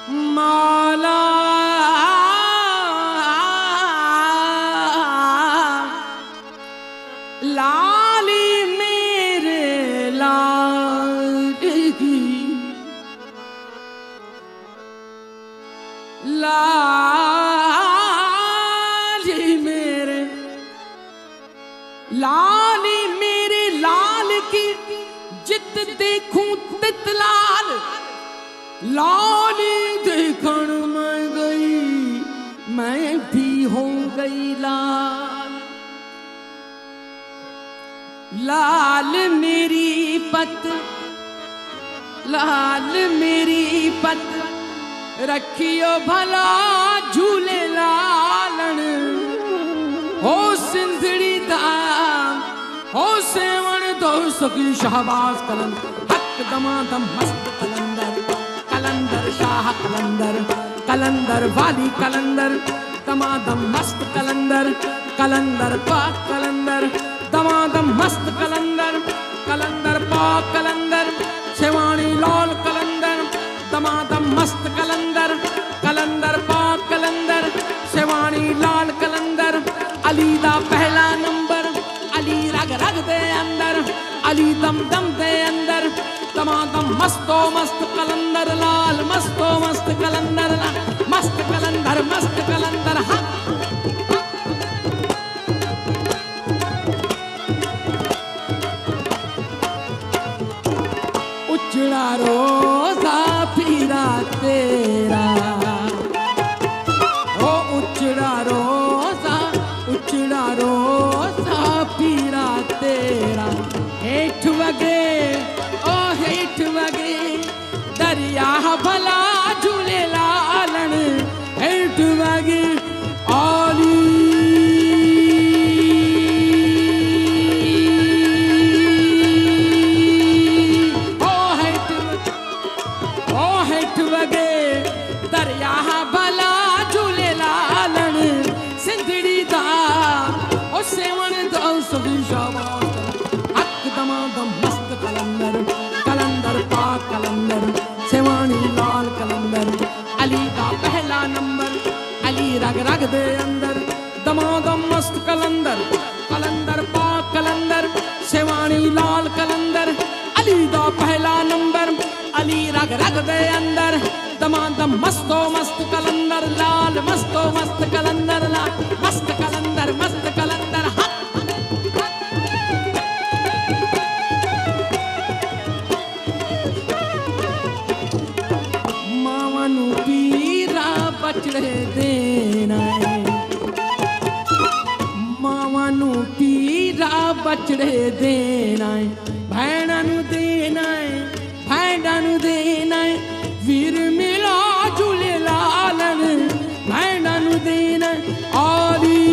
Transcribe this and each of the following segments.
माला लाली मेरे लाल की लाली मेरे लाली मेरे लाल की जित देखूं तित लाल लाली देखण मैं गई मैं भी हो गई लाल लाल मेरी पत लाल मेरी पत रखियो भला झूले लालन हो सिंधड़ी दाम हो सेवन दो सकी शहबाज कलंदर हक दमादम मस्त कलंदर कलंदर शाह कलंदर कलंदर वाली कलंदर दमादम मस्त कलंदर कलंदर पाक कलंदर दमादम मस्त कलंदर कलंदर पाक कलंदर शेवानी लाल कलंदर दमादम मस्त कलंदर कलंदर पाक कलंदर शेवानी लाल कलंदर अली दा पहला नंबर अली रग रग दे अंदर अली दम दम दे अंदर दमादम मस्तो मस्त कलंदर लाल मस्तो मस्त कलंदर लाल मस्त कलंदर हाँ उजड़ा रोजा पीरा तेरा ओ उजड़ा रोजा पीरा तेरा हेठ वगे ओ हेठ वगे दरिया भला झूले लालन हेठ वगे आली वगे दरिया भला झूले लालन सिंधड़ी दा ओ सेवन दो सभी शाबाश हक दमादम मस्त कलंदर कलंदर पाक कलंदर सेवानी लाल कलंदर अली दा पहला नंबर अली रग रग दे अंदर दमादम मस्त कलंदर कलंदर पाक कलंदर सेवानी लाल कलंदर अली दा पहला नंबर अली रग रग दे अंदर दमादम मस्तो मस्त कलंदर लाल मस्तो मस्त कलंदर लाल मस्त कलंदर हाँ मावनु पीरा बचड़े देना मावनु पीरा बचड़े देना भैणनु देना भैंडनु देना वीर मिला झूले लालन भैंडनु देना आली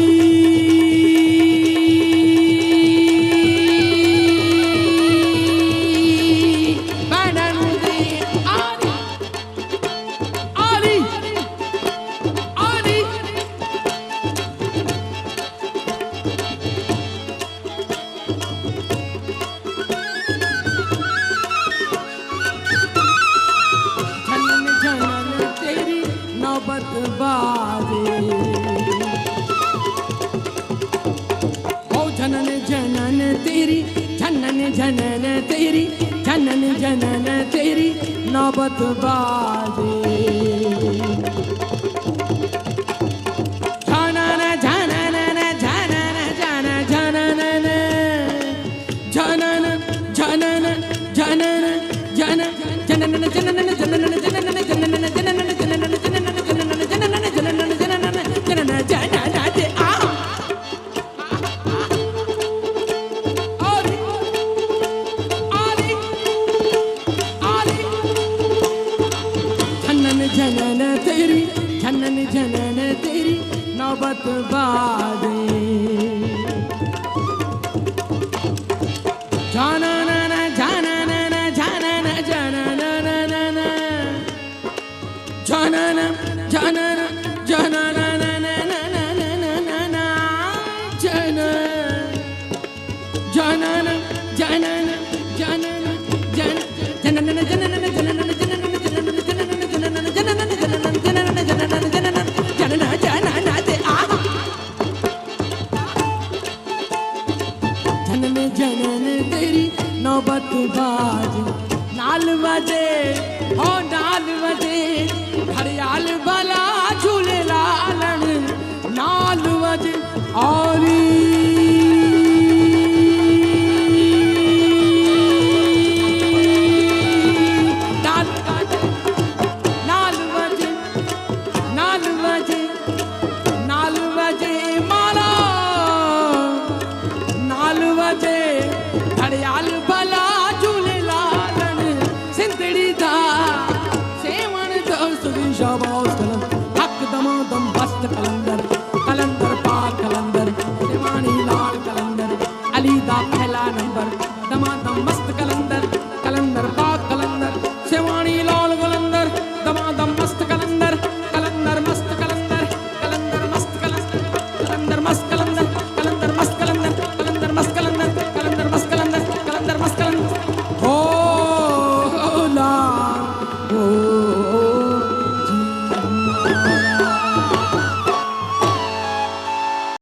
भैंडनु दे आली आली आली नौबत बाजे ओ जनन जनन तेरी जनन जनन तेरी जनन जनन तेरी नौबत बाजे जनन जनन जनन जनन जनन जनन जनन जनन जनन जनन जनन जनन जनन तेरी जनन जनन तेरी नौबत बाजे जनन जनन जनन जनन जनन जनन जनन जनन जनन जनन जनन जनन जनन जनन जनन जनन जनन जनन जनन घड़ियाल भला झूलेलाल नाल वजे औरी घड़ियाल भला झूलेलाल सिंधड़ी दा सेवण दोस्त शाबाश